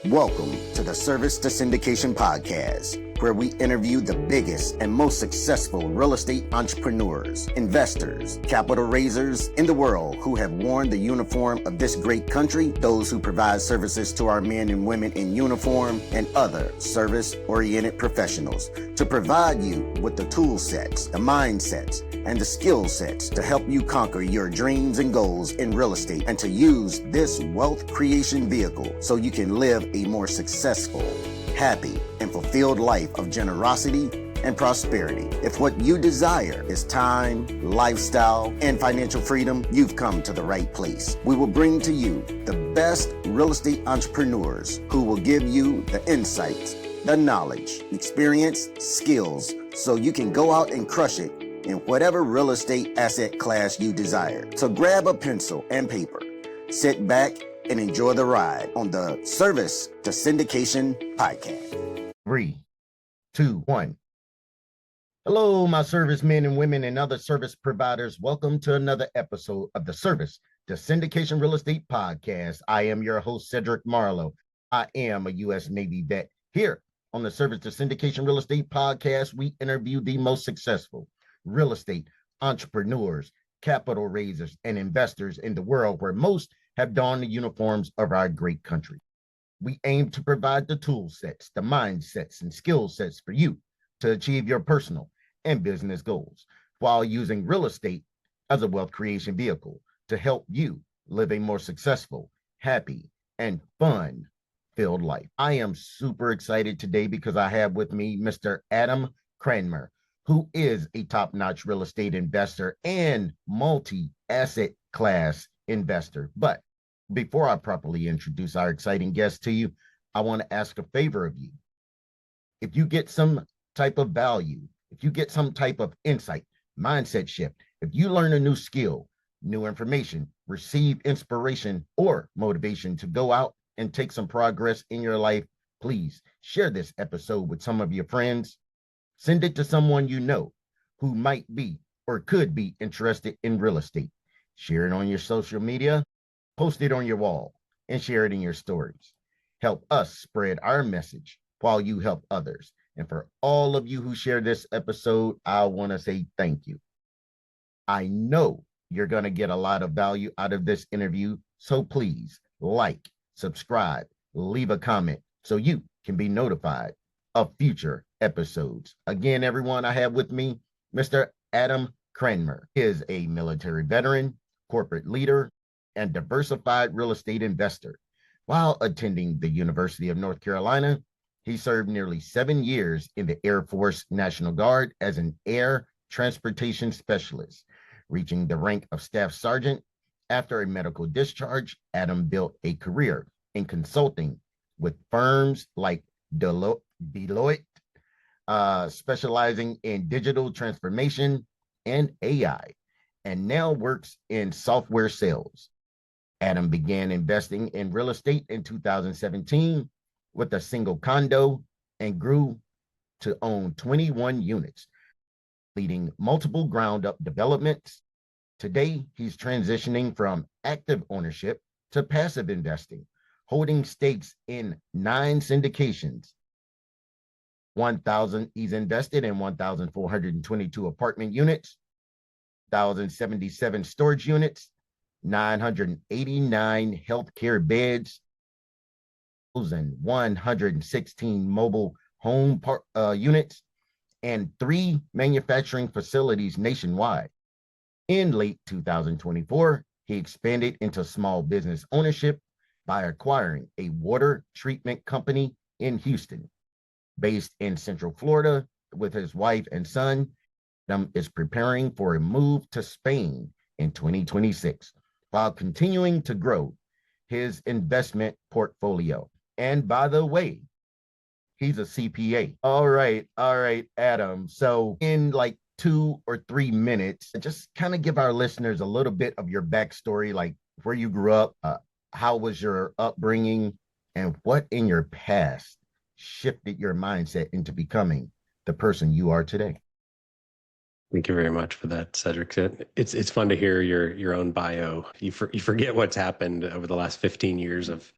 Welcome to the Service to Syndication Podcast, where we interview the biggest and most successful real estate entrepreneurs, investors, capital raisers in the world who have worn the uniform of this great country, those who provide services to our men and women in uniform, and other service-oriented professionals to provide you with the tool sets, the mindsets, and the skill sets to help you conquer your dreams and goals in real estate and to use this wealth creation vehicle so you can live a more successful, happy, and fulfilled life of generosity and prosperity. If what you desire is time, lifestyle, and financial freedom, you've come to the right place. We will bring to you the best real estate entrepreneurs who will give you the insights, the knowledge, experience, skills, so you can go out and crush it in whatever real estate asset class you desire. So grab a pencil and paper, sit back, and enjoy the ride on the Service to Syndication Podcast. 3, 2, 1. Hello, my servicemen and women and other service providers. Welcome to another episode of the Service to Syndication Real Estate Podcast. I am your host, Cedric Marlow. I am a U.S. Navy vet. Here on the Service to Syndication Real Estate Podcast, we interview the most successful real estate entrepreneurs, capital raisers, and investors in the world, where most have donned the uniforms of our great country. We aim to provide the tool sets, the mindsets, and skill sets for you to achieve your personal and business goals while using real estate as a wealth creation vehicle to help you live a more successful, happy, and fun-filled life. I am super excited today because I have with me Mr. Adam Cranmer, who is a top-notch real estate investor and multi-asset class investor. But before I properly introduce our exciting guest to you, I want to ask a favor of you. If you get some type of value, if you get some type of insight, mindset shift, if you learn a new skill, new information, receive inspiration or motivation to go out and take some progress in your life, please share this episode with some of your friends. Send it to someone you know who might be or could be interested in real estate. Share it on your social media, post it on your wall, and share it in your stories. Help us spread our message while you help others. And for all of you who share this episode, I want to say thank you. I know you're going to get a lot of value out of this interview, so please like, subscribe, leave a comment so you can be notified of future episodes. Again, everyone, I have with me Mr. Adam Cranmer. He is a military veteran, corporate leader, and diversified real estate investor. While attending the University of North Carolina, he served nearly 7 years in the Air Force National Guard as an air transportation specialist, reaching the rank of staff sergeant. After a medical discharge, Adam built a career in consulting with firms like Deloitte, specializing in digital transformation and AI, and now works in software sales. Adam began investing in real estate in 2017 with a single condo and grew to own 21 units, leading multiple ground-up developments. Today, he's transitioning from active ownership to passive investing, holding stakes in 9 syndications. He's invested in 1,422 apartment units, 1,077 storage units, 989 healthcare beds, and 116 mobile home units, and 3 manufacturing facilities nationwide. In late 2024, he expanded into small business ownership by acquiring a water treatment company in Houston. Based in Central Florida with his wife and son, Adam is preparing for a move to Spain in 2026 while continuing to grow his investment portfolio. And by the way, he's a CPA. All right, Adam. So in like 2 or 3 minutes, just kind of give our listeners a little bit of your backstory, like where you grew up, how was your upbringing, and what in your past shifted your mindset into becoming the person you are today. Thank you very much for that, Cedric. It's fun to hear your own bio. You forget what's happened over the last 15 years of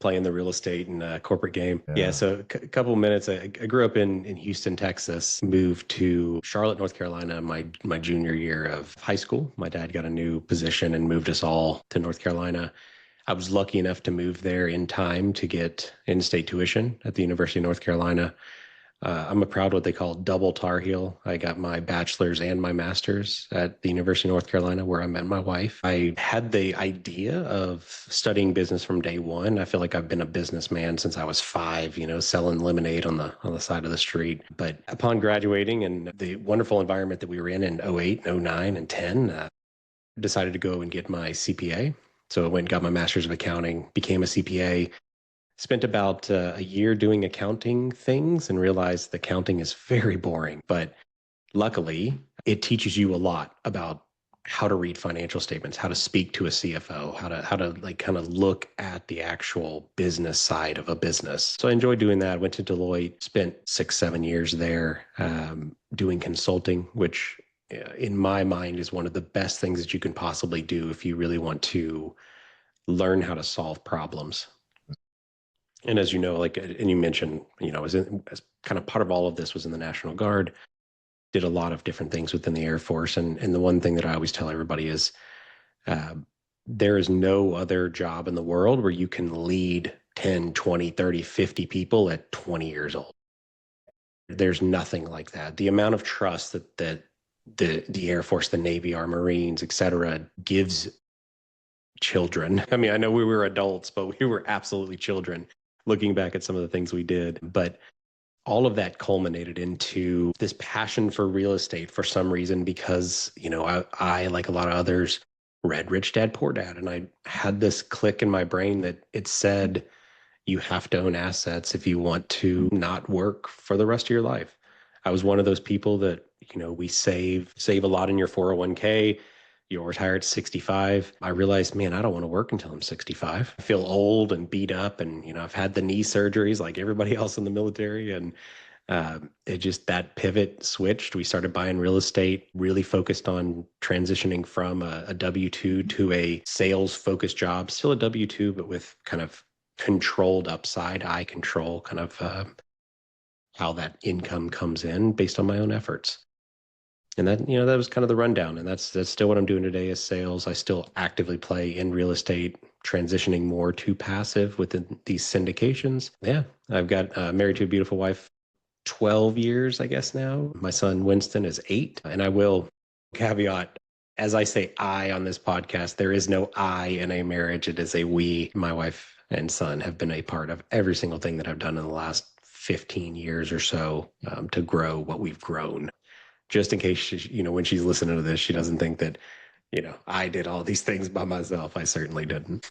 playing the real estate and corporate game. Yeah. So a couple of minutes. I grew up in Houston, Texas, moved to Charlotte, North Carolina, my junior year of high school. My dad got a new position and moved us all to North Carolina. I was lucky enough to move there in time to get in-state tuition at the University of North Carolina. I'm a proud what they call double Tar Heel. I got my bachelor's and my master's at the University of North Carolina, where I met my wife. I had the idea of studying business from day one. I feel like I've been a businessman since I was 5, selling lemonade on the side of the street. But upon graduating and the wonderful environment that we were in 08, 09, and 10, decided to go and get my CPA. So I went and got my master's of accounting, became a CPA. Spent about a year doing accounting things and realized the accounting is very boring. But luckily, it teaches you a lot about how to read financial statements, how to speak to a CFO, how to like kind of look at the actual business side of a business. So I enjoyed doing that. Went to Deloitte, spent 6-7 years there doing consulting, which in my mind is one of the best things that you can possibly do if you really want to learn how to solve problems. And as you know, and you mentioned, as kind of part of all of this was in the National Guard, did a lot of different things within the Air Force. And the one thing that I always tell everybody is there is no other job in the world where you can lead 10, 20, 30, 50 people at 20 years old. There's nothing like that. The amount of trust that the Air Force, the Navy, our Marines, et cetera, gives children. I mean, I know we were adults, but we were absolutely children looking back at some of the things we did. But all of that culminated into this passion for real estate for some reason, because, I, like a lot of others, read Rich Dad, Poor Dad. And I had this click in my brain that it said, you have to own assets if you want to not work for the rest of your life. I was one of those people that, we save a lot in your 401k. You'll retire at 65. I realized, man, I don't want to work until I'm 65. I feel old and beat up, and I've had the knee surgeries like everybody else in the military, and that pivot switched. We started buying real estate, really focused on transitioning from a W-2 to a sales-focused job, still a W-2, but with kind of controlled upside. I control kind of how that income comes in based on my own efforts. And that, that was kind of the rundown. And that's still what I'm doing today is sales. I still actively play in real estate, transitioning more to passive within these syndications. Yeah, I've got married to a beautiful wife, 12 years, I guess now. My son, Winston, is 8. And I will caveat, as I say I on this podcast, there is no I in a marriage. It is a we. My wife and son have been a part of every single thing that I've done in the last 15 years or so to grow what we've grown. Just in case, when she's listening to this, she doesn't think that, I did all these things by myself. I certainly didn't.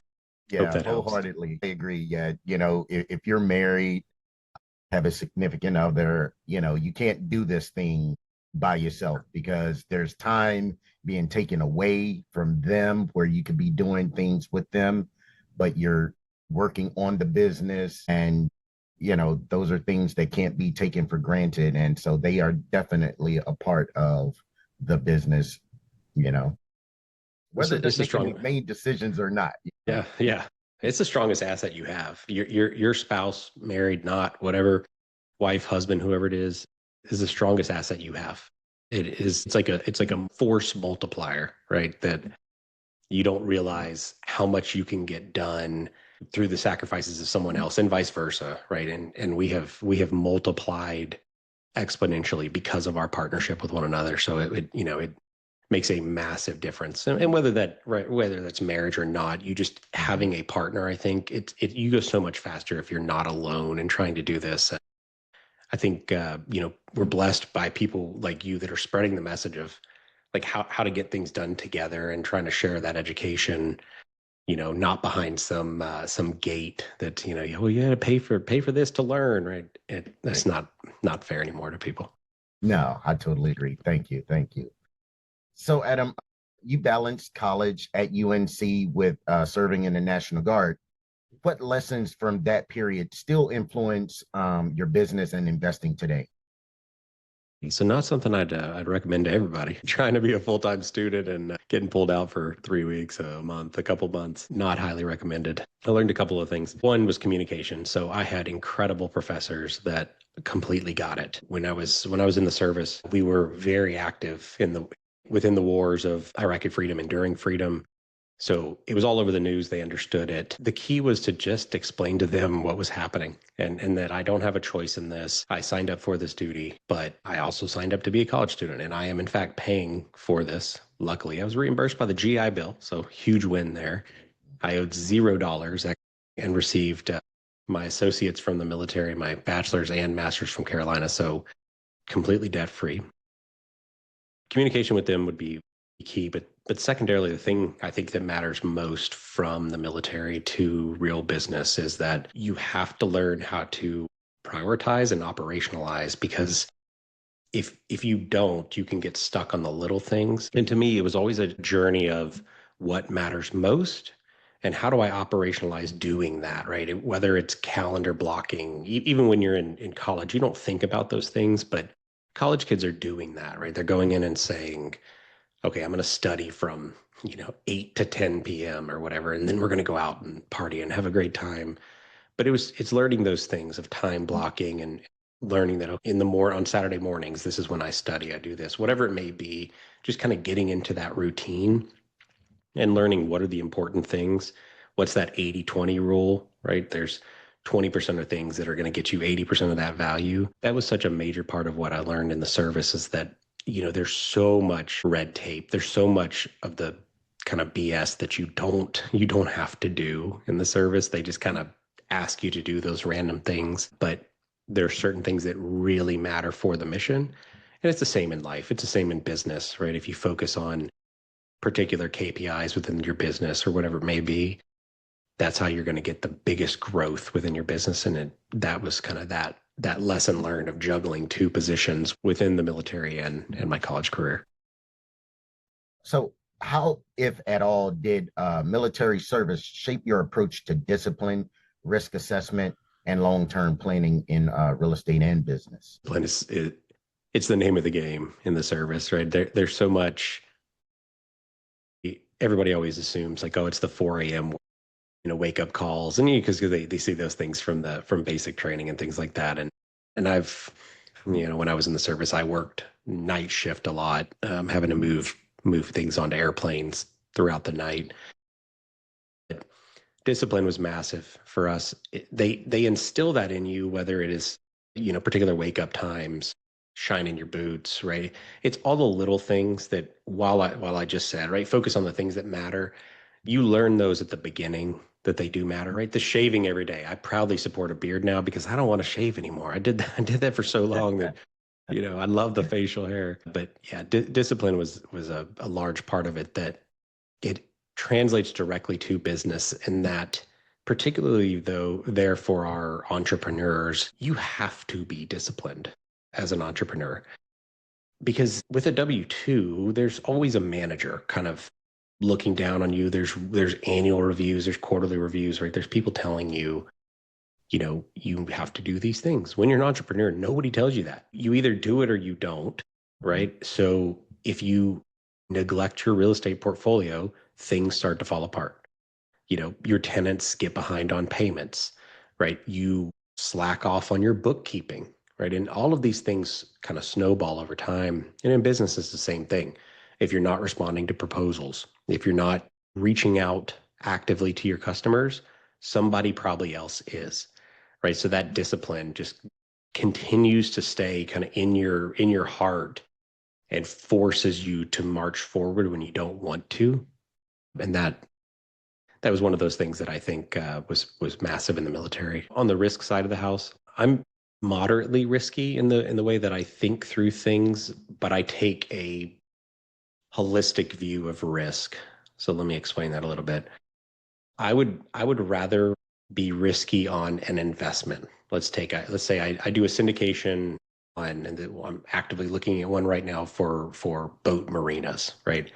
Yeah, wholeheartedly. I agree. Yeah. If you're married, have a significant other, you can't do this thing by yourself, because there's time being taken away from them where you could be doing things with them, but you're working on the business, and those are things that can't be taken for granted. And so they are definitely a part of the business, whether they're making main decisions or not. Yeah. Yeah. It's the strongest asset you have. Your spouse, married, not, whatever, wife, husband, whoever it is the strongest asset you have. It's like a force multiplier, right? That you don't realize how much you can get done through the sacrifices of someone else, and vice versa, right? And we have multiplied exponentially because of our partnership with one another. So it makes a massive difference. And whether that's marriage or not, you just having a partner, I think you go so much faster if you're not alone and trying to do this. I think we're blessed by people like you that are spreading the message of like how to get things done together and trying to share that education. Not behind some gate that, you had to pay for this to learn, right? That's not fair anymore to people. No, I totally agree. Thank you. So, Adam, you balanced college at UNC with serving in the National Guard. What lessons from that period still influence your business and investing today? So not something I'd recommend to everybody. Trying to be a full-time student and getting pulled out for 3 weeks, a month, a couple months, not highly recommended. I learned a couple of things. One was communication. So I had incredible professors that completely got it. When I was in the service, we were very active within the wars of Iraqi freedom, enduring freedom. So it was all over the news. They understood it. The key was to just explain to them what was happening and that I don't have a choice in this. I signed up for this duty, but I also signed up to be a college student, and I am in fact paying for this. Luckily, I was reimbursed by the GI Bill, so huge win there. I owed $0 and received my associates from the military, my bachelor's and master's from Carolina, so completely debt-free. Communication with them would be key, but secondarily, the thing I think that matters most from the military to real business is that you have to learn how to prioritize and operationalize, because if you don't, you can get stuck on the little things. And to me, it was always a journey of what matters most and how do I operationalize doing that, right? Whether it's calendar blocking, even when you're in college, you don't think about those things, but college kids are doing that, right? They're going in and saying, okay, I'm going to study from, 8 to 10 p.m. or whatever, and then we're going to go out and party and have a great time. But it's learning those things of time blocking and learning that on Saturday mornings, this is when I study, I do this, whatever it may be, just kind of getting into that routine and learning what are the important things. What's that 80-20 rule, right? There's 20% of things that are going to get you 80% of that value. That was such a major part of what I learned in the service, is that there's so much red tape. There's so much of the kind of BS that you don't have to do in the service. They just kind of ask you to do those random things, but there are certain things that really matter for the mission. And it's the same in life. It's the same in business, right? If you focus on particular KPIs within your business or whatever it may be, that's how you're going to get the biggest growth within your business. And that was kind of that lesson learned of juggling two positions within the military and my college career. So how, if at all, did military service shape your approach to discipline, risk assessment, and long-term planning in real estate and business? It's the name of the game in the service, right? There's so much. Everybody always assumes like, oh, it's the 4 a.m. Wake up calls, and because they see those things from basic training and things like that. And I've, when I was in the service, I worked night shift a lot, having to move things onto airplanes throughout the night. But discipline was massive for us. They instill that in you, whether it is, particular wake up times, shining your boots, right? It's all the little things that while I just said, right, focus on the things that matter. You learn those at the beginning that they do matter, right? The shaving every day. I proudly support a beard now because I don't want to shave anymore. I did that for so long that, I love the facial hair. But yeah, discipline was a large part of it, that it translates directly to business, and that particularly though, there for our entrepreneurs, you have to be disciplined as an entrepreneur, because with a W-2, there's always a manager kind of looking down on you. There's annual reviews, there's quarterly reviews, right? There's people telling you, you have to do these things. When you're an entrepreneur, nobody tells you that. You either do it or you don't, right? So if you neglect your real estate portfolio, things start to fall apart. Your tenants get behind on payments, right? You slack off on your bookkeeping, right? And all of these things kind of snowball over time. And in business, it's the same thing. If you're not responding to proposals, if you're not reaching out actively to your customers, somebody probably else is, right? So that discipline just continues to stay kind of in your heart and forces you to march forward when you don't want to. And that was one of those things that I think was massive in the military. On the risk side of the house, I'm moderately risky in the way that I think through things, but I take a holistic view of risk. So let me explain that a little bit. I would rather be risky on an investment. Let's say I do a syndication and I'm actively looking at one right now for boat marinas, right?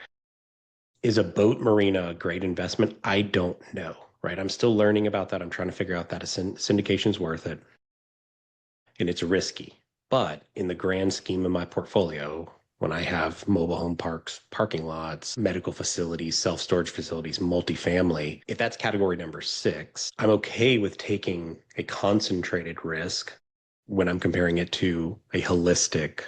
Is a boat marina a great investment? I don't know, right? I'm still learning about that. I'm trying to figure out that a syndication's worth it. And it's risky, But in the grand scheme of my portfolio, when I have mobile home parks, parking lots, medical facilities, self-storage facilities, multifamily, if that's category number 6, I'm okay with taking a concentrated risk when I'm comparing it to a holistic,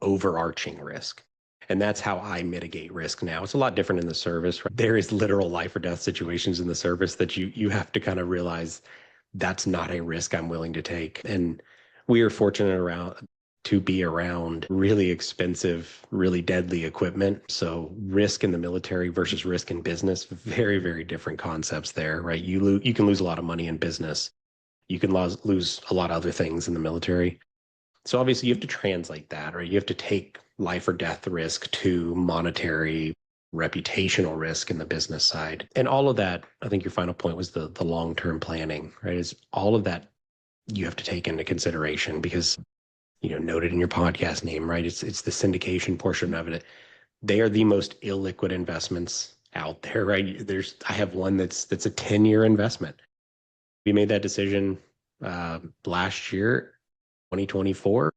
overarching risk. And that's how I mitigate risk now. It's a lot different in the service. Right? There is literal life or death situations in the service that you have to kind of realize that's not a risk I'm willing to take. And we are fortunate to be around really expensive, really deadly equipment. So risk in the military versus risk in business, very, very different concepts there, right? You can lose a lot of money in business. You can lose a lot of other things in the military. So obviously you have to translate that, right? You have to take life or death risk to monetary, reputational risk in the business side. And all of that, I think your final point was the long-term planning, right? Is all of that you have to take into consideration because, noted in your podcast name, right? It's the syndication portion of it. They are the most illiquid investments out there, right? I have one that's a 10-year investment. We made that decision last year, 2024.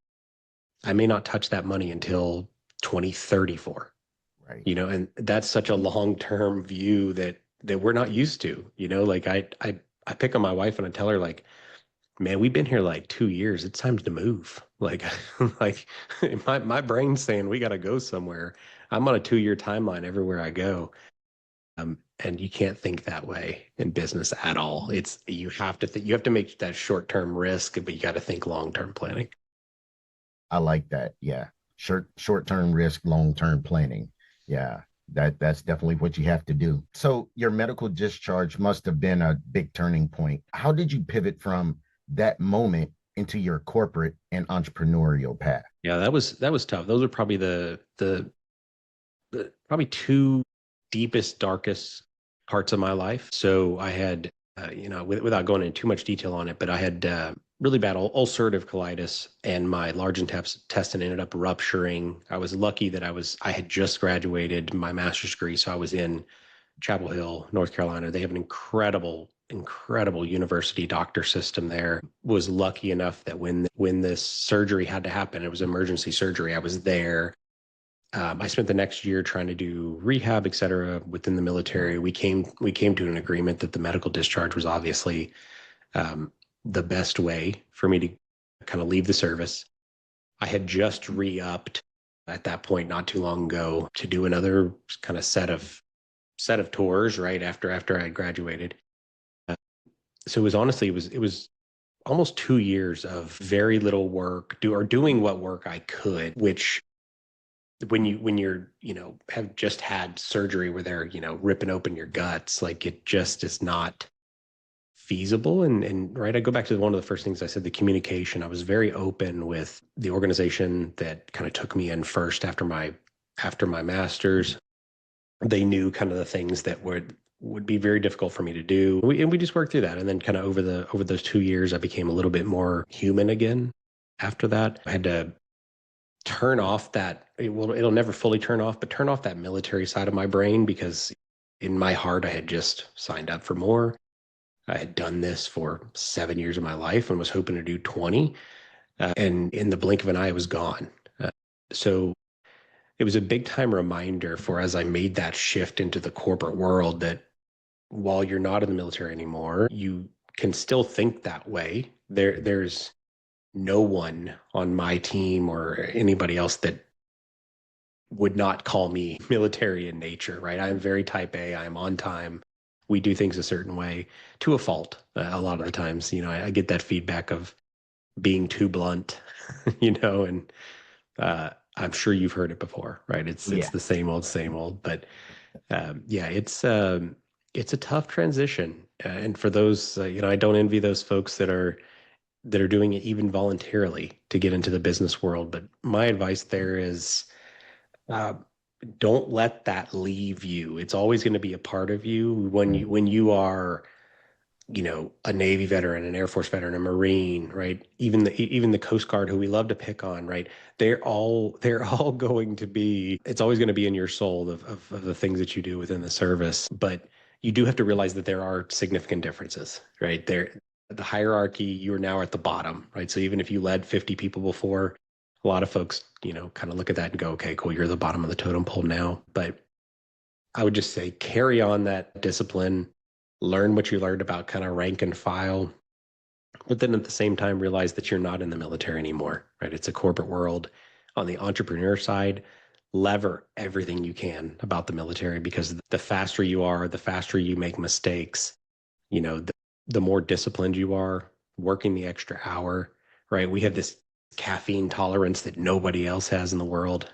I may not touch that money until 2034. Right. And that's such a long-term view that we're not used to. Like I pick on my wife and I tell her, like, man, we've been here like 2 years. It's time to move. Like, like my brain's saying we got to go somewhere. I'm on a 2-year timeline everywhere I go. And you can't think that way in business at all. You have to make that short-term risk, but you got to think long-term planning. I like that. Yeah. Short-term risk, long-term planning. Yeah. That's definitely what you have to do. So your medical discharge must have been a big turning point. How did you pivot from that moment into your corporate and entrepreneurial path? Yeah, that was tough. Those are probably the probably 2 deepest, darkest parts of my life. So I had, without going into too much detail on it, but I had really bad ulcerative colitis, and my large intestine ended up rupturing. I was lucky that I had just graduated my master's degree, so I was in Chapel Hill, North Carolina. They have an incredible university doctor system there. Was lucky enough that when this surgery had to happen, it was emergency surgery, I was there. I spent the next year trying to do rehab, et cetera, within the military. We came to an agreement that the medical discharge was obviously the best way for me to kind of leave the service. I had just re-upped at that point not too long ago to do another kind of set of tours right after I had graduated. So it was almost 2 years of very little work, doing what work I could, which when you're, have just had surgery where they're, ripping open your guts, like it just is not feasible. And right, I go back to one of the first things I said, the communication. I was very open with the organization that kind of took me in first after my master's. They knew kind of the things that would be very difficult for me to do. We just worked through that. And then kind of over those 2 years, I became a little bit more human again. After that, I had to turn off it'll never fully turn off, but turn off that military side of my brain, because in my heart, I had just signed up for more. I had done this for 7 years of my life and was hoping to do 20. And in the blink of an eye, it was gone. So it was a big time reminder as I made that shift into the corporate world, that while you're not in the military anymore, you can still think that way. There's no one on my team or anybody else that would not call me military in nature, right? I'm very type A. I'm on time. We do things a certain way to a fault. A lot of the times, I get that feedback of being too blunt, and I'm sure you've heard it before, right? It's the same old, but it's a tough transition. And for those, I don't envy those folks that are doing it even voluntarily to get into the business world. But my advice there is, don't let that leave you. It's always going to be a part of you when you are, a Navy veteran, an Air Force veteran, a Marine, right? Even the Coast Guard, who we love to pick on, right? They're all going to be. It's always going to be in your soul of the things that you do within the service. But you do have to realize that there are significant differences, right? the hierarchy, you're now at the bottom, right? So even if you led 50 people before, a lot of folks, kind of look at that and go, okay, cool, you're the bottom of the totem pole now. But I would just say carry on that discipline, learn what you learned about kind of rank and file, but then at the same time, realize that you're not in the military anymore, right? It's a corporate world. On the entrepreneur side, lever everything you can about the military, because the faster you are, the faster you make mistakes, the more disciplined you are, working the extra hour, right? We have this caffeine tolerance that nobody else has in the world,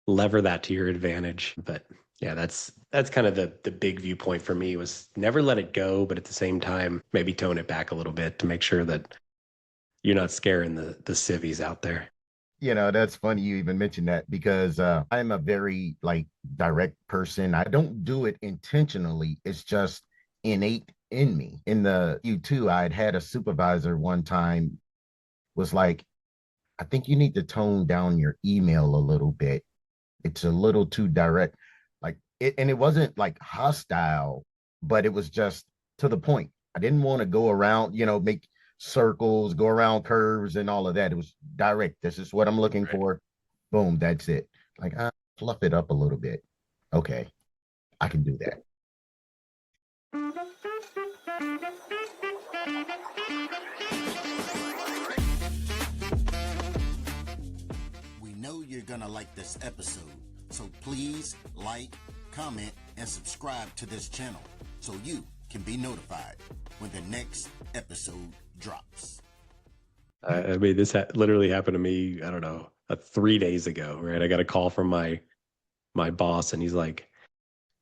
lever that to your advantage. But yeah, that's kind of the big viewpoint for me, was never let it go, but at the same time, maybe tone it back a little bit to make sure that you're not scaring the civvies out there. That's funny you even mentioned that, because I'm a very direct person. I don't do it intentionally. It's just innate in me. In the U2, I had a supervisor one time was like, I think you need to tone down your email a little bit. It's a little too direct. And it wasn't hostile, but it was just to the point. I didn't want to go around, make circles, go around curves and all of that. It was direct. This is what I'm looking for. Boom, that's it. Fluff it up a little bit. Okay, I can do that. We know you're gonna like this episode, so please like, comment, and subscribe to this channel so you can be notified when the next episode drops. I mean, this literally happened to me, I don't know, 3 days ago, right? I got a call from my boss, and he's like,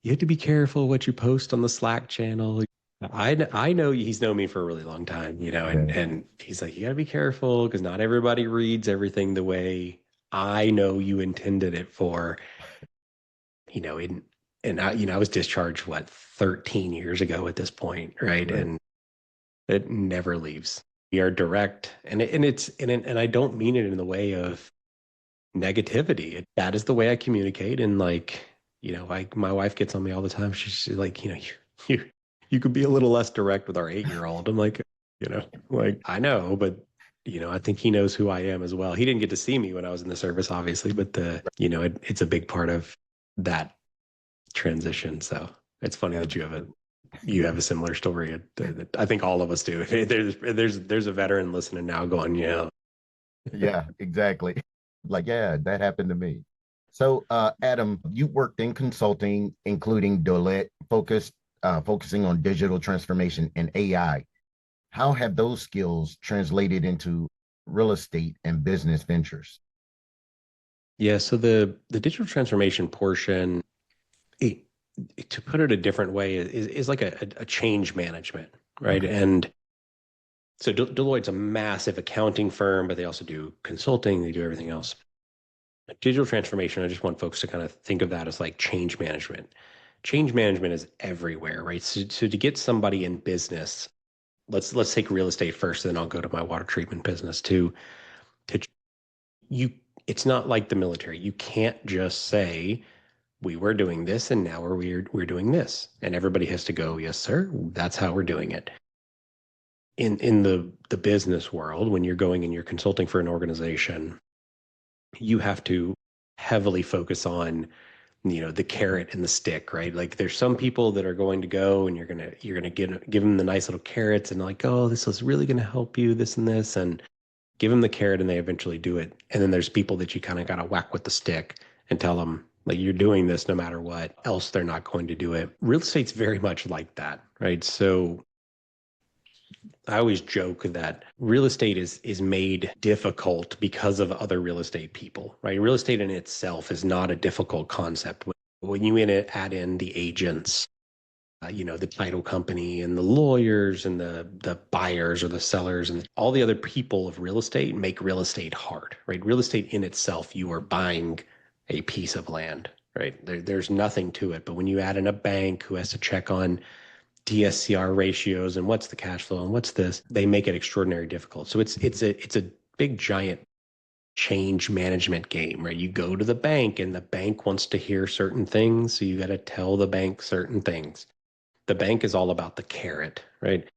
you have to be careful what you post on the Slack channel. I know he's known me for a really long time, and he's like, you got to be careful because not everybody reads everything the way I know you intended it for. I was discharged 13 years ago at this point, right? And it never leaves. We are direct, and I don't mean it in the way of negativity. That is the way I communicate. And my wife gets on me all the time. She's like, you could be a little less direct with our 8-year-old. I'm like, I know, but I think he knows who I am as well. He didn't get to see me when I was in the service, obviously, but it's a big part of that transition. So it's funny that you have a similar story. I think all of us do. There's a veteran listening now going, yeah, exactly. That happened to me. So, Adam, you worked in consulting, including Deloitte, focusing on digital transformation and AI. How have those skills translated into real estate and business ventures? Yeah, so the digital transformation portion, to put it a different way, is like a change management, right? Okay. And so Deloitte's a massive accounting firm, but they also do consulting. They do everything else. Digital transformation, I just want folks to kind of think of that as like change management. Change management is everywhere, right? So to get somebody in business, let's take real estate first, then I'll go to my water treatment business too. It's not like the military. You can't just say, we were doing this and now we're doing this, and everybody has to go, yes sir, that's how we're doing it. In the business world, when you're going and you're consulting for an organization, you have to heavily focus on the carrot and the stick, right? Like there's some people that are going to go and you're gonna give them the nice little carrots and like, oh, this is really gonna help you, this and this, and give them the carrot, and they eventually do it. And then there's people that you kind of gotta whack with the stick and tell them, like, you're doing this no matter what, else they're not going to do it. Real estate's very much like that, right? So I always joke that real estate is made difficult because of other real estate people, right? Real estate in itself is not a difficult concept. When you add in the agents, the title company and the lawyers and the buyers or the sellers and all the other people of real estate make real estate hard, right? Real estate in itself, you are buying a piece of land, right? There's nothing to it. But when you add in a bank who has to check on DSCR ratios and what's the cash flow and what's this, they make it extraordinarily difficult. So it's a big giant change management game, right? You go to the bank and the bank wants to hear certain things, so you got to tell the bank certain things. The bank is all about the carrot, right?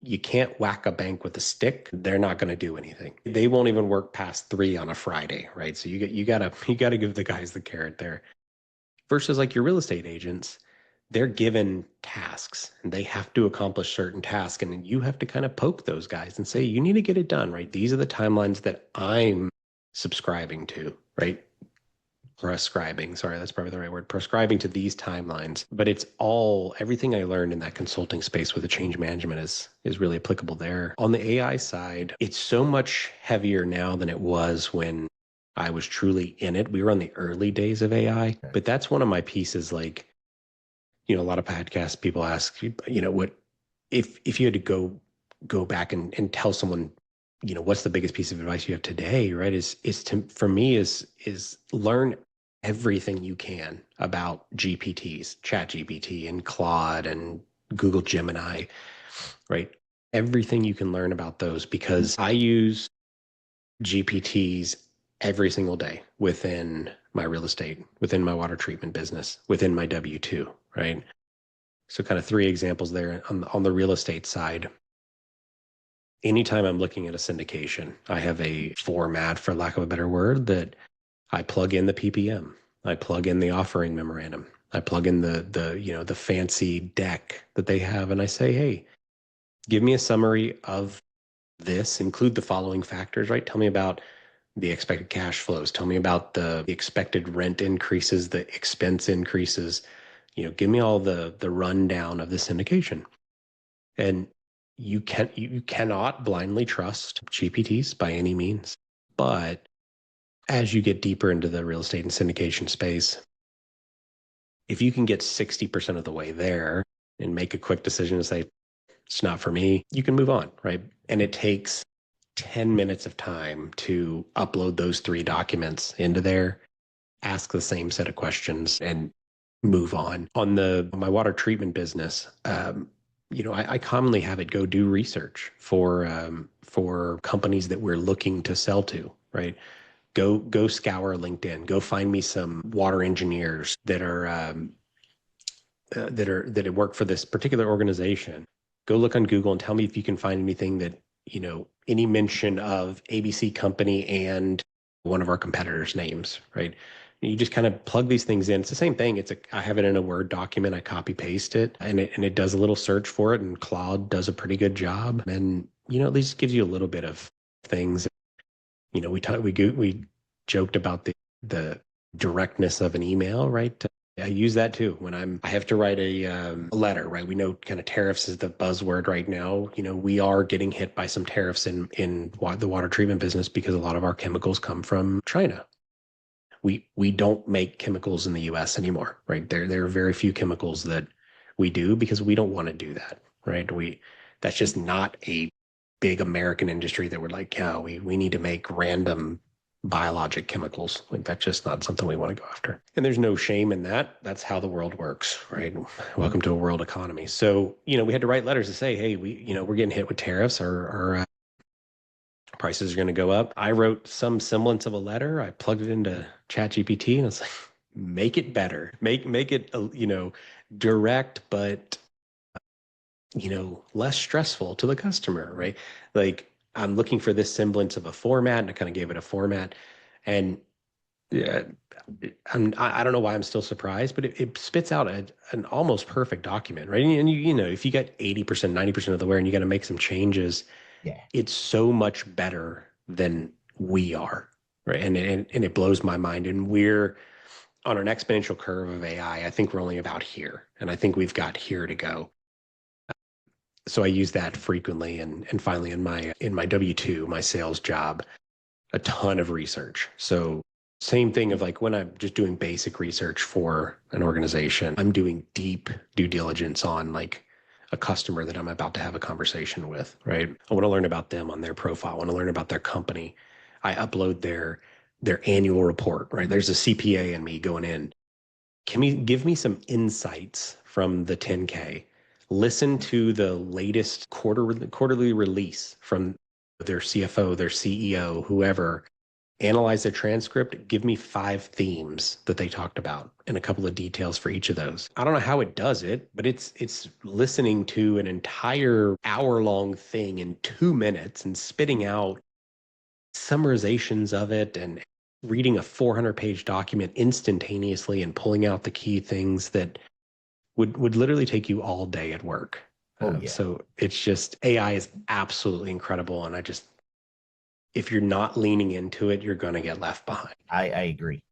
you can't whack a bank with a stick. They're not going to do anything. They won't even work past 3 on a Friday, right? So you gotta give the guys the carrot there. Versus like your real estate agents, they're given tasks and they have to accomplish certain tasks, and you have to kind of poke those guys and say, you need to get it done, right? These are the timelines that I'm subscribing to, right? Prescribing, sorry, that's probably the right word, prescribing to these timelines. But it's all, everything I learned in that consulting space with the change management is really applicable there. On the AI side, it's so much heavier now than it was when I was truly in it. We were on the early days of AI, but that's one of my pieces. Like, a lot of podcasts, people ask, what, if you had to go back and tell someone, what's the biggest piece of advice you have today, right? For me is learn everything you can about GPTs, ChatGPT and Claude and Google Gemini, right? Everything you can learn about those, because I use GPTs every single day within my real estate, within my water treatment business, within my W-2, right? So kind of 3 examples there on the real estate side. Anytime I'm looking at a syndication, I have a format, for lack of a better word, that I plug in the PPM, I plug in the offering memorandum, I plug in the fancy deck that they have, and I say, hey, give me a summary of this, include the following factors, right? Tell me about the expected cash flows, tell me about the expected rent increases, the expense increases, give me all the rundown of the syndication. And you cannot blindly trust GPTs by any means. But as you get deeper into the real estate and syndication space, if you can get 60% of the way there and make a quick decision to say, it's not for me, you can move on, right? And it takes 10 minutes of time to upload those 3 documents into there, ask the same set of questions, and move on. On my water treatment business, I commonly have it go do research for companies that we're looking to sell to, right? Go scour LinkedIn, go find me some water engineers that work for this particular organization. Go look on Google and tell me if you can find anything that, any mention of ABC company and one of our competitors' names, right? You just kind of plug these things in. It's the same thing. I have it in a Word document. I copy paste it, and it does a little search for it, and Claude does a pretty good job. And at least gives you a little bit of things. We joked about the directness of an email, right? I use that too when I have to write a letter, right? We know kind of tariffs is the buzzword right now. We are getting hit by some tariffs in the water treatment business because a lot of our chemicals come from China. We don't make chemicals in the US anymore, right? There are very few chemicals that we do because we don't want to do that, right? That's just not a big American industry that we're like, yeah, we need to make random biologic chemicals. Like, that's just not something we want to go after. And there's no shame in that. That's how the world works, right? Welcome to a world economy. So, we had to write letters to say, hey, we're getting hit with tariffs, or prices are going to go up. I wrote some semblance of a letter. I plugged it into ChatGPT, and it's like, make it better, make it, direct, but, less stressful to the customer, right? Like, I'm looking for this semblance of a format, and I kind of gave it a format. And yeah, I don't know why I'm still surprised, but it spits out an almost perfect document, right? And if you get 80%, 90% of the way and you got to make some changes, Yeah. it's so much better than we are, right? And it blows my mind. And we're on an exponential curve of AI. I think we're only about here, and I think we've got here to go. So I use that frequently, and finally in my W-2, my sales job, a ton of research. So same thing of like when I'm just doing basic research for an organization, I'm doing deep due diligence on like a customer that I'm about to have a conversation with, right? I want to learn about them on their profile. I want to learn about their company. I upload their annual report, right? There's a CPA in me going in. Give me some insights from the 10K? Listen to the latest quarterly release from their CFO, their CEO, whoever, analyze the transcript, give me 5 themes that they talked about and a couple of details for each of those. I don't know how it does it, but it's listening to an entire hour-long thing in 2 minutes and spitting out summarizations of it and reading a 400-page document instantaneously and pulling out the key things that would literally take you all day at work. So it's just, AI is absolutely incredible. And if you're not leaning into it, you're going to get left behind. I agree.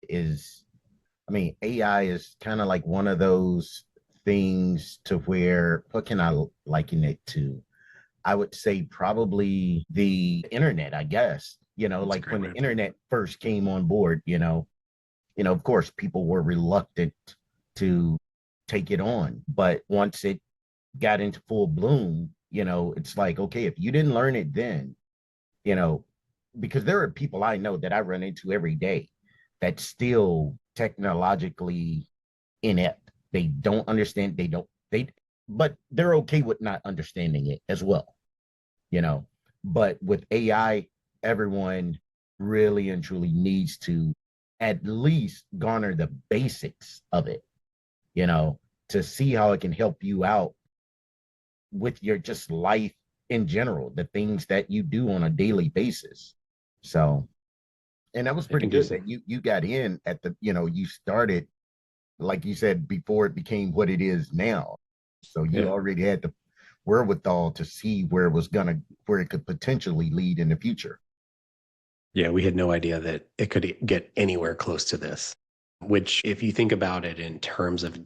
AI is kind of like one of those things to where, what can I liken it to? I would say probably the internet, I guess, like when the internet first came on board, of course, people were reluctant to take it on. But once it got into full bloom, it's like, okay, if you didn't learn it then, because there are people I know that I run into every day that's still technologically inept. They don't understand. But they're okay with not understanding it as well, But with AI, everyone really and truly needs to at least garner the basics of it, to see how it can help you out with your just life in general, the things that you do on a daily basis. So, and that was pretty good that you got in at the, you started, like you said, before it became what it is now. So you already had the wherewithal to see where it could potentially lead in the future. Yeah, we had no idea that it could get anywhere close to this, which if you think about it in terms of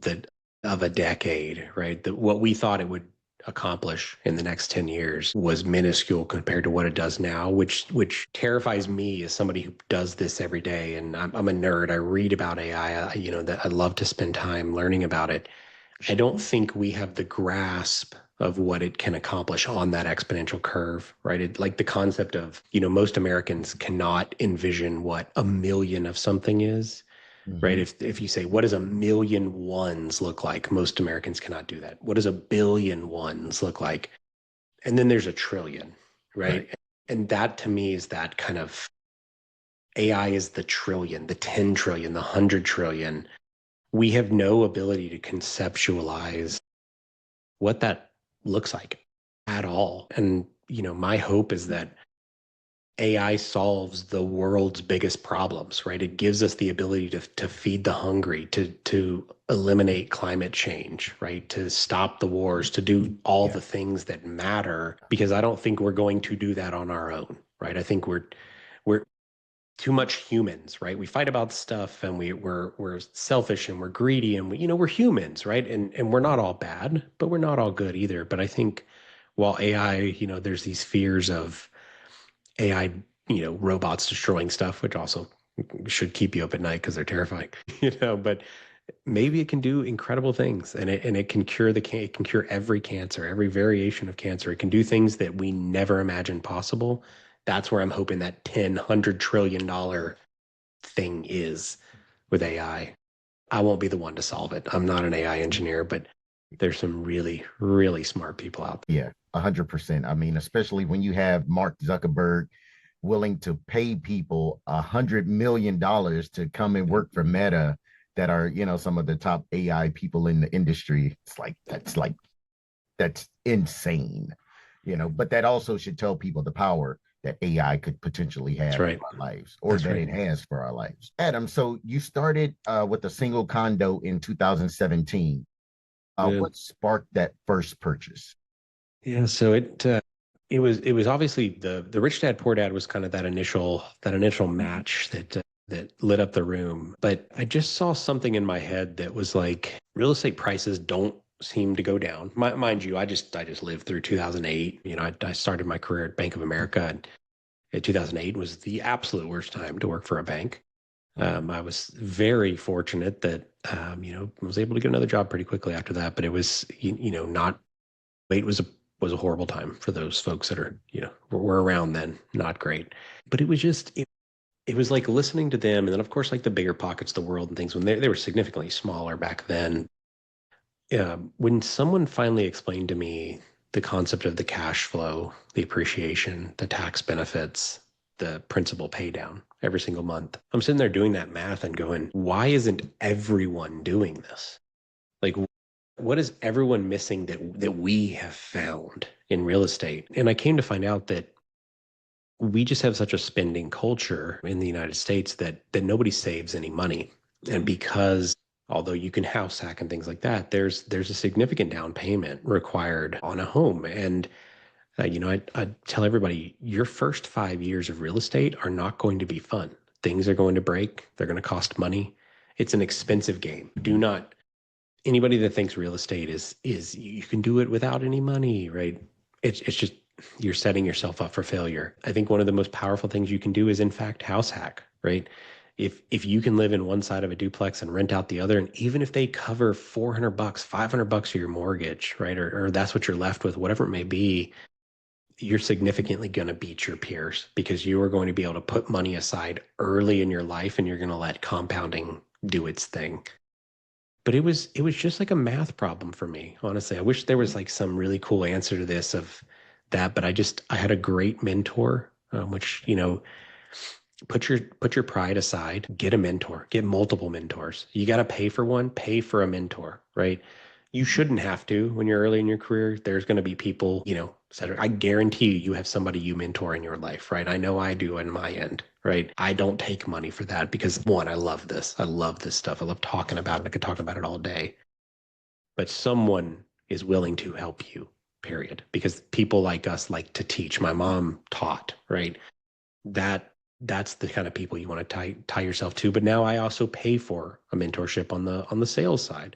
a decade, right? What we thought it would accomplish in the next 10 years was minuscule compared to what it does now, which terrifies me as somebody who does this every day. And I'm a nerd. I read about AI, that I love to spend time learning about it. I don't think we have the grasp of what it can accomplish on that exponential curve, right? Like the concept of, most Americans cannot envision what a million of something is. Right? If you say, what does a million ones look like? Most Americans cannot do that. What does a billion ones look like? And then there's a trillion, right? And that to me is that kind of AI is the trillion, the 10 trillion, the 100 trillion. We have no ability to conceptualize what that looks like at all. And, my hope is that AI solves the world's biggest problems, right? It gives us the ability to feed the hungry, to eliminate climate change, right? To stop the wars, to do all the things that matter, because I don't think we're going to do that on our own, right? I think we're too much humans, right? We fight about stuff and we're selfish and we're greedy and we're humans, right? And we're not all bad, but we're not all good either. But I think while AI, there's these fears of AI, robots destroying stuff, which also should keep you up at night because they're terrifying, but maybe it can do incredible things and it can cure it can cure every cancer, every variation of cancer. It can do things that we never imagined possible. That's where I'm hoping that $100 trillion thing is with AI. I won't be the one to solve it. I'm not an AI engineer, but there's some really, really smart people out there. Yeah, 100%. I mean, especially when you have Mark Zuckerberg willing to pay people $100 million to come and work for Meta that are, some of the top AI people in the industry. That's insane, but that also should tell people the power that AI could potentially have for our lives, or that it has for our lives. Adam, so you started with a single condo in 2017. What sparked that first purchase? Yeah, so it was obviously the Rich Dad Poor Dad was kind of that initial match that lit up the room. But I just saw something in my head that was like, real estate prices don't seem to go down. Mind you, I just lived through 2008. I started my career at Bank of America, and 2008 was the absolute worst time to work for a bank. I was very fortunate that was able to get another job pretty quickly after that. But it was not. It was a horrible time for those folks that are were around then. Not great. But it was just it was like listening to them, and then of course like the bigger pockets of the world and things when they were significantly smaller back then. When someone finally explained to me the concept of the cash flow, the appreciation, the tax benefits, the principal pay down every single month. I'm sitting there doing that math and going, why isn't everyone doing this? Like, what is everyone missing that we have found in real estate? And I came to find out that we just have such a spending culture in the United States that nobody saves any money. And because although you can house hack and things like that, there's a significant down payment required on a home. And I tell everybody, your first 5 years of real estate are not going to be fun. Things are going to break. They're going to cost money. It's an expensive game. Anybody that thinks real estate is you can do it without any money, right? It's just, you're setting yourself up for failure. I think one of the most powerful things you can do is in fact house hack, right? If you can live in one side of a duplex and rent out the other, and even if they cover $400, $500 for your mortgage, right? Or that's what you're left with, whatever it may be, you're significantly going to beat your peers because you are going to be able to put money aside early in your life and you're going to let compounding do its thing. But it was just like a math problem for me, honestly. I wish there was like some really cool answer to this of that, but I had a great mentor, which, put your pride aside, get a mentor, get multiple mentors. You got to pay for one, pay for a mentor, right? You shouldn't have to when you're early in your career. There's going to be people, Cedric, I guarantee you have somebody you mentor in your life, right? I know I do on my end, right? I don't take money for that because one, I love this. I love this stuff. I love talking about it. I could talk about it all day. But someone is willing to help you, period. Because people like us like to teach. My mom taught, right? That's the kind of people you want to tie yourself to. But now I also pay for a mentorship on the sales side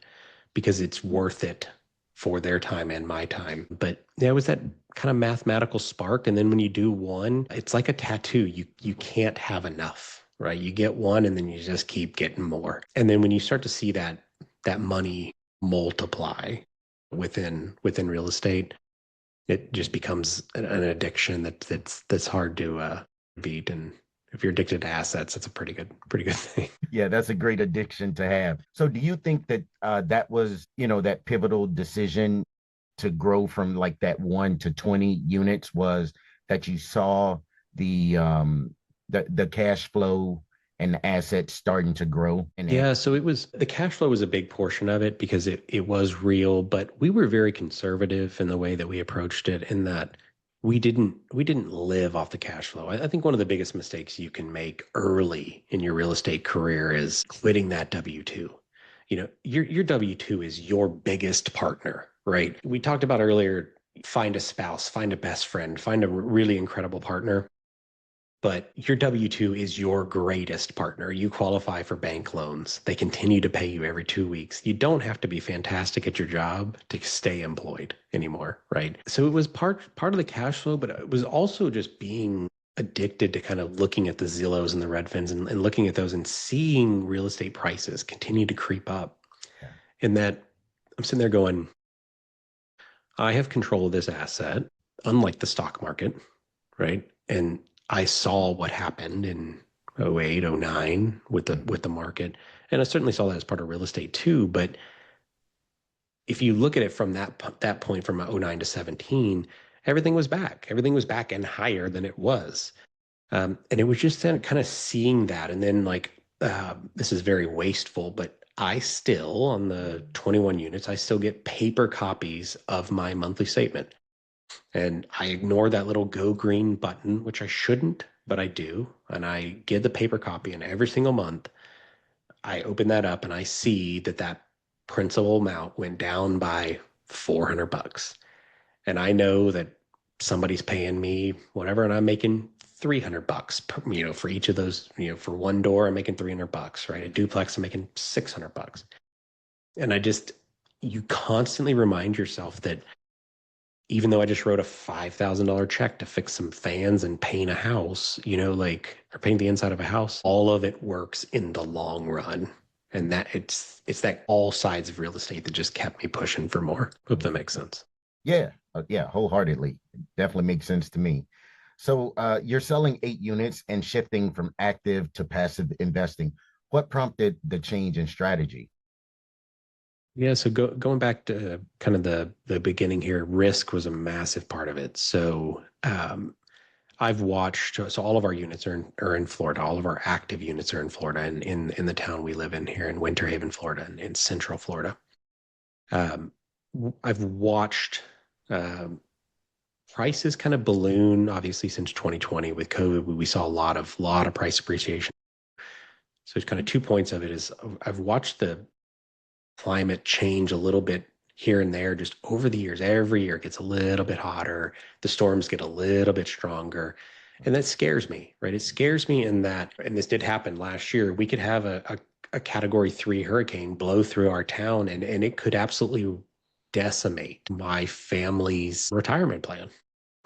because it's worth it for their time and my time. But yeah, it was that kind of mathematical spark. And then when you do one, it's like a tattoo. You can't have enough, right? You get one and then you just keep getting more. And then when you start to see that money multiply within real estate, it just becomes an addiction that's hard to beat. And if you're addicted to assets, it's a pretty good thing. Yeah, that's a great addiction to have. So do you think that that was, that pivotal decision to grow from like that 1 to 20 units was that you saw the cash flow and the assets starting to grow? So the cash flow was a big portion of it because it was real, but we were very conservative in the way that we approached it, in that we didn't live off the cash flow. I think one of the biggest mistakes you can make early in your real estate career is quitting that W-2. Your W-2 is your biggest partner, right? We talked about earlier, find a spouse, find a best friend, find a really incredible partner. But your W-2 is your greatest partner. You qualify for bank loans. They continue to pay you every 2 weeks. You don't have to be fantastic at your job to stay employed anymore, right? So it was part of the cash flow, but it was also just being addicted to kind of looking at the Zillows and the Redfins and looking at those and seeing real estate prices continue to creep up. Yeah. And that I'm sitting there going, I have control of this asset, unlike the stock market, right? And I saw what happened in 08, 09 with the market. And I certainly saw that as part of real estate too. But if you look at it from that point from 09 to 17, everything was back. Everything was back and higher than it was. And it was just then kind of seeing that. And then this is very wasteful, but I still, on the 21 units, I still get paper copies of my monthly statement. And I ignore that little go green button, which I shouldn't, but I do. And I get the paper copy, and every single month I open that up and I see that principal amount went down by $400. And I know that somebody's paying me whatever, and I'm making $300 for each of those, for one door, I'm making $300, right? A duplex, I'm making $600. And you constantly remind yourself that even though I just wrote a $5,000 check to fix some fans and paint a house, or paint the inside of a house, all of it works in the long run. And that it's that all sides of real estate that just kept me pushing for more. Hope that makes sense. Yeah, wholeheartedly. Definitely makes sense to me. So you're selling 8 units and shifting from active to passive investing. What prompted the change in strategy? Yeah, so going back to kind of the beginning here, risk was a massive part of it. So I've watched, so all of our units are in Florida. All of our active units are in Florida, and in the town we live in here in Winter Haven, Florida, in Central Florida. I've watched prices kind of balloon, obviously since 2020 with COVID. We saw a lot of price appreciation. So there's kind of 2 points of it. Is I've watched the climate change a little bit here and there, just over the years. Every year it gets a little bit hotter, the storms get a little bit stronger, and that scares me, right? It scares me in that, and this did happen last year, we could have a category 3 hurricane blow through our town, and it could absolutely decimate my family's retirement plan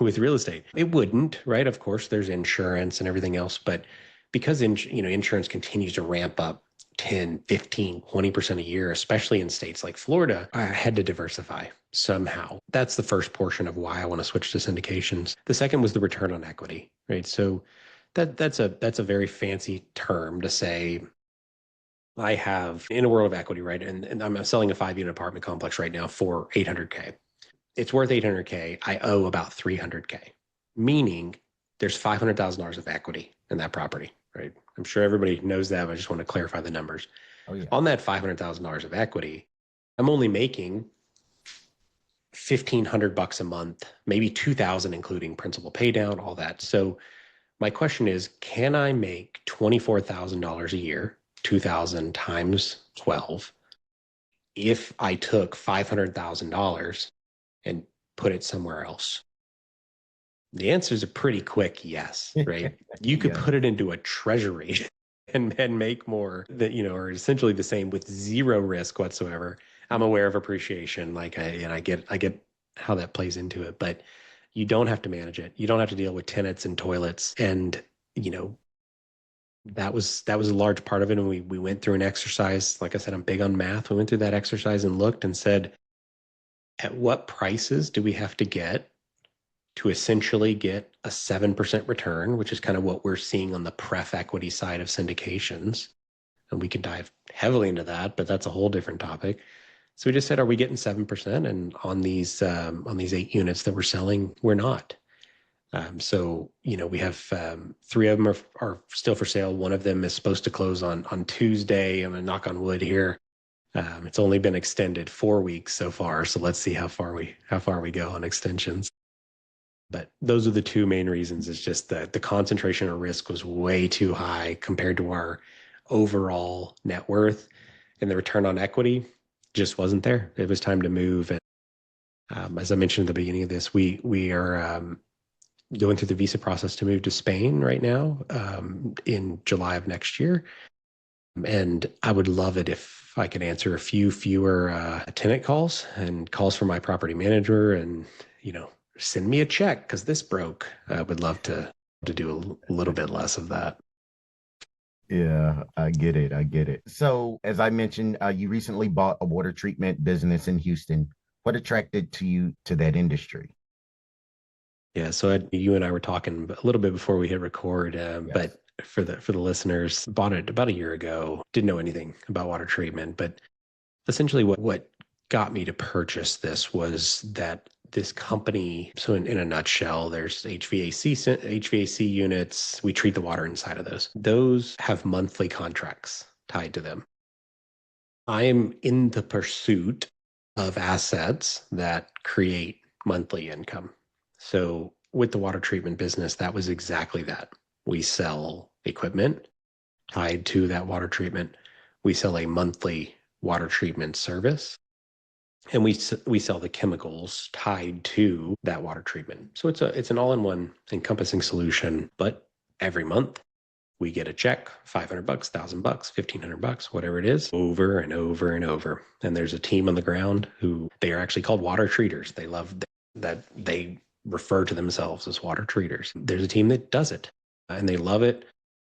with real estate. It wouldn't, right? Of course, there's insurance and everything else, but because insurance continues to ramp up 10, 15, 20% a year, especially in states like Florida, I had to diversify somehow. That's the first portion of why I want to switch to syndications. The second was the return on equity, right? So that's a very fancy term to say I have in a world of equity, right? And I'm selling a 5-unit apartment complex right now for $800K. It's worth $800K. I owe about $300K, meaning there's $500,000 of equity in that property, right? I'm sure everybody knows that, but I just want to clarify the numbers. Oh, yeah. On that $500,000 of equity, I'm only making $1,500 a month, maybe $2,000, including principal pay down, all that. So my question is, can I make $24,000 a year, 2,000 times 12, if I took $500,000 and put it somewhere else? The answer is a pretty quick yes, right? You could put it into a treasury and make more that, or essentially the same with zero risk whatsoever. I'm aware of appreciation, I get how that plays into it, but you don't have to manage it. You don't have to deal with tenants and toilets. And, that was a large part of it. And we went through an exercise. Like I said, I'm big on math. We went through that exercise and looked and said, at what prices do we have to get to essentially get a 7% return, which is kind of what we're seeing on the pref equity side of syndications. And we can dive heavily into that, but that's a whole different topic. So we just said, are we getting 7%? And on these 8 units that we're selling, we're not. So, we have 3 of them are still for sale. One of them is supposed to close on Tuesday. I'm going to knock on wood here. It's only been extended 4 weeks so far. So let's see how far we go on extensions. But those are the 2 main reasons. It's just that the concentration of risk was way too high compared to our overall net worth, and the return on equity just wasn't there. It was time to move. And as I mentioned at the beginning of this, we are going through the visa process to move to Spain right now in July of next year. And I would love it if I could answer a few fewer tenant calls and calls from my property manager, and send me a check because this broke. I would love to do a little bit less of that. Yeah, I get it. So as I mentioned, you recently bought a water treatment business in Houston. What attracted you to that industry? Yeah, so you and I were talking a little bit before we hit record, but for the listeners, bought it about a year ago. Didn't know anything about water treatment, but essentially what got me to purchase this was that this company, so in a nutshell, there's HVAC units. We treat the water inside of those. Those have monthly contracts tied to them. I am in the pursuit of assets that create monthly income. So with the water treatment business, that was exactly that. We sell equipment tied to that water treatment. We sell a monthly water treatment service. And we sell the chemicals tied to that water treatment. So it's an all-in-one encompassing solution. But every month we get a check, $500, $1,000, $1,500, whatever it is, over and over and over. And there's a team on the ground who they are actually called water treaters. They love that they refer to themselves as water treaters. There's a team that does it, and they love it.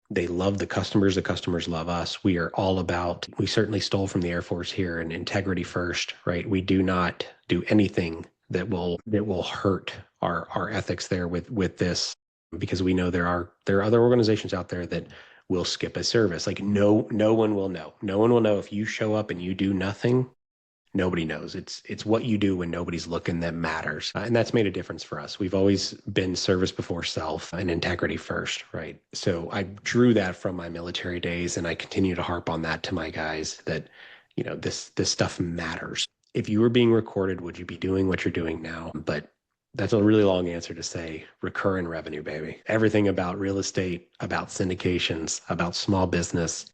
They love the customers. The customers love us. We are all about, we certainly stole from the Air Force here, and integrity first, right? We do not do anything that will hurt our ethics there with this, because we know there are other organizations out there that will skip a service. Like no one will know. No one will know if you show up and you do nothing. nobody knows. It's what you do when nobody's looking that matters. And that's made a difference for us. We've always been service before self and integrity first, right? So I drew that from my military days, and I continue to harp on that to my guys that, this stuff matters. If you were being recorded, would you be doing what you're doing now? But that's a really long answer to say recurring revenue, baby. Everything about real estate, about syndications, about small business.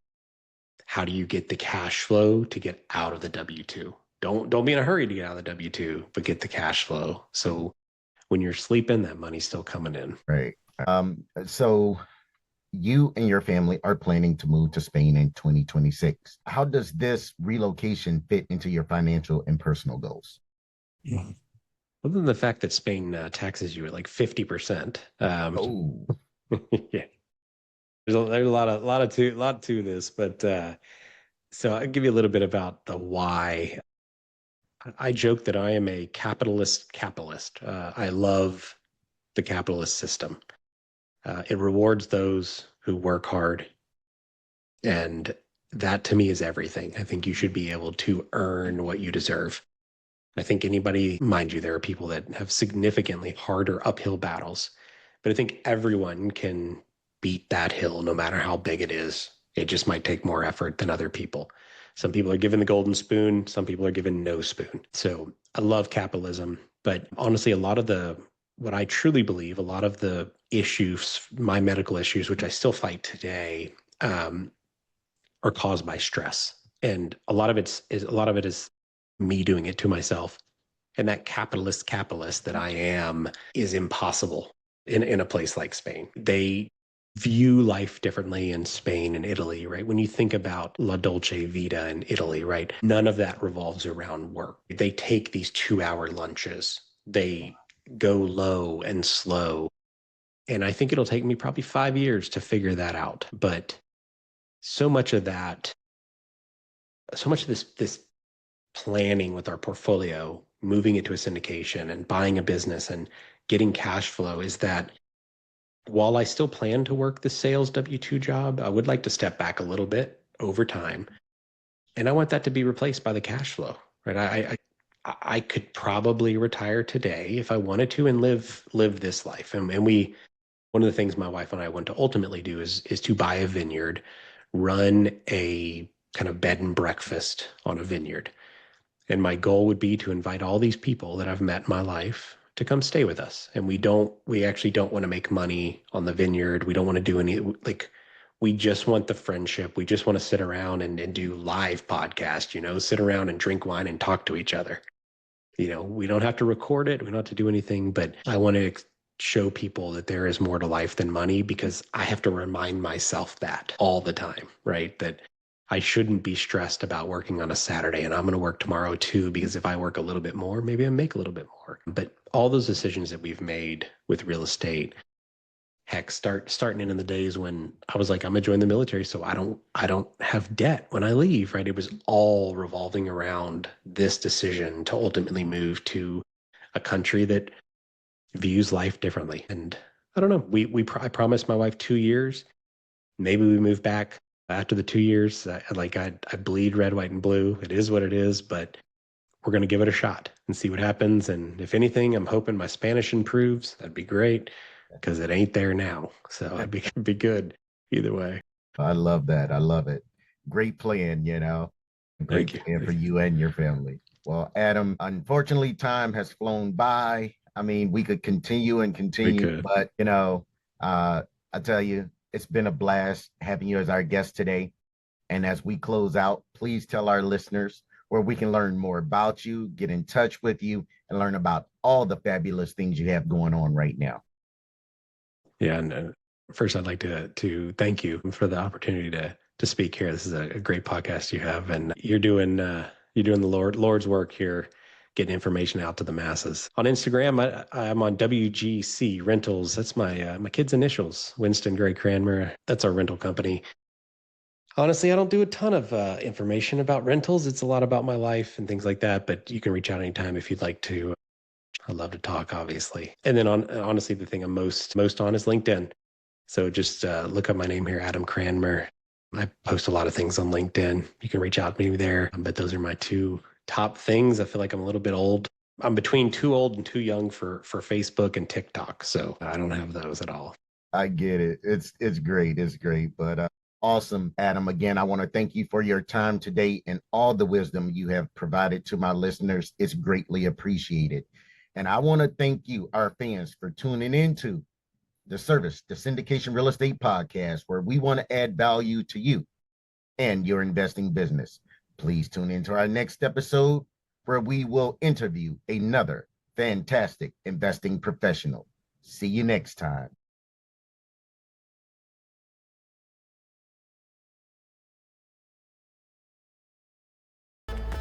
How do you get the cash flow to get out of the W-2? Don't be in a hurry to get out of the W-2, but get the cash flow. So when you're sleeping, that money's still coming in. Right. So you and your family are planning to move to Spain in 2026. How does this relocation fit into your financial and personal goals? Yeah. Other than the fact that Spain taxes you at like 50%. Oh, Yeah. There's a lot to this, but so I'll give you a little bit about the why. I joke that I am a capitalist. I love the capitalist system. It rewards those who work hard. And that to me is everything. I think you should be able to earn what you deserve. I think anybody, mind you, there are people that have significantly harder uphill battles, but I think everyone can beat that hill no matter how big it is. It just might take more effort than other people. Some people are given the golden spoon. Some people are given no spoon. So I love capitalism, but honestly, what I truly believe, a lot of the issues, my medical issues, which I still fight today, are caused by stress. And a lot of it is me doing it to myself. And that capitalist that I am is impossible in a place like Spain. They view life differently in Spain and Italy, right? When you think about La Dolce Vita in Italy, right? None of that revolves around work. They take these 2-hour lunches. They go low and slow. And I think it'll take me probably 5 years to figure that out. But so much of this planning with our portfolio, moving it to a syndication and buying a business and getting cash flow is that while I still plan to work the sales W-2 job, I would like to step back a little bit over time. And I want that to be replaced by the cash flow, right? I could probably retire today if I wanted to and live this life. And one of the things my wife and I want to ultimately do is to buy a vineyard, run a kind of bed and breakfast on a vineyard. And my goal would be to invite all these people that I've met in my life to come stay with us. And we actually don't want to make money on the vineyard. We don't want to do we just want the friendship. We just want to sit around and do live podcast, sit around and drink wine and talk to each other. We don't have to record it. We don't have to do anything, but I want to show people that there is more to life than money, because I have to remind myself that all the time, right? That I shouldn't be stressed about working on a Saturday and I'm going to work tomorrow too, because if I work a little bit more, maybe I make a little bit more. But all those decisions that we've made with real estate, heck, starting in the days when I was like, I'm going to join the military so I don't have debt when I leave, right? It was all revolving around this decision to ultimately move to a country that views life differently. And I don't know, I promised my wife 2 years. Maybe we move back after the 2 years. I bleed red, white, and blue. It is what it is, but we're going to give it a shot and see what happens. And if anything, I'm hoping my Spanish improves. That'd be great, because it ain't there now. So it'd be good either way. I love that. I love it. Great plan, Great plan for you and your family. Well, Adam, unfortunately, time has flown by. I mean, we could continue, but I tell you, it's been a blast having you as our guest today. And as we close out, please tell our listeners where we can learn more about you, get in touch with you, and learn about all the fabulous things you have going on right now. Yeah, and first I'd like to thank you for the opportunity to speak here. This is a great podcast you have, and you're doing the Lord's work here, getting information out to the masses. On Instagram, I'm on WGC Rentals. That's my kids' initials, Winston Gray Cranmer. That's our rental company. Honestly, I don't do a ton of information about rentals. It's a lot about my life and things like that, but you can reach out anytime if you'd like to. I'd love to talk, obviously. And then honestly, the thing I'm most on is LinkedIn. So just look up my name here, Adam Cranmer. I post a lot of things on LinkedIn. You can reach out to me there, but those are my two top things. I feel like I'm a little bit old. I'm between too old and too young for Facebook and TikTok. So I don't have those at all. I get it. It's great. It's great. But awesome, Adam. Again, I want to thank you for your time today and all the wisdom you have provided to my listeners. It's greatly appreciated. And I want to thank you, our fans, for tuning into the Syndication Real Estate Podcast, where we want to add value to you and your investing business. Please tune into our next episode, where we will interview another fantastic investing professional. See you next time.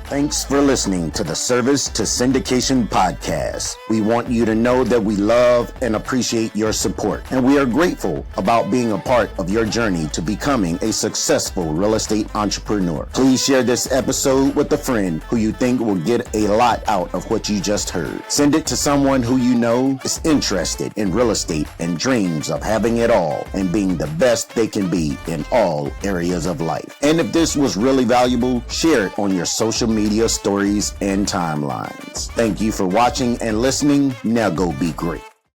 Thanks for listening to the Service to Syndication Podcast. We want you to know that we love and appreciate your support, and we are grateful about being a part of your journey to becoming a successful real estate entrepreneur. Please share this episode with a friend who you think will get a lot out of what you just heard. Send it to someone who you know is interested in real estate and dreams of having it all and being the best they can be in all areas of life. And if this was really valuable, share it on your social media stories and timelines. Thank you for watching and listening. Now go be great.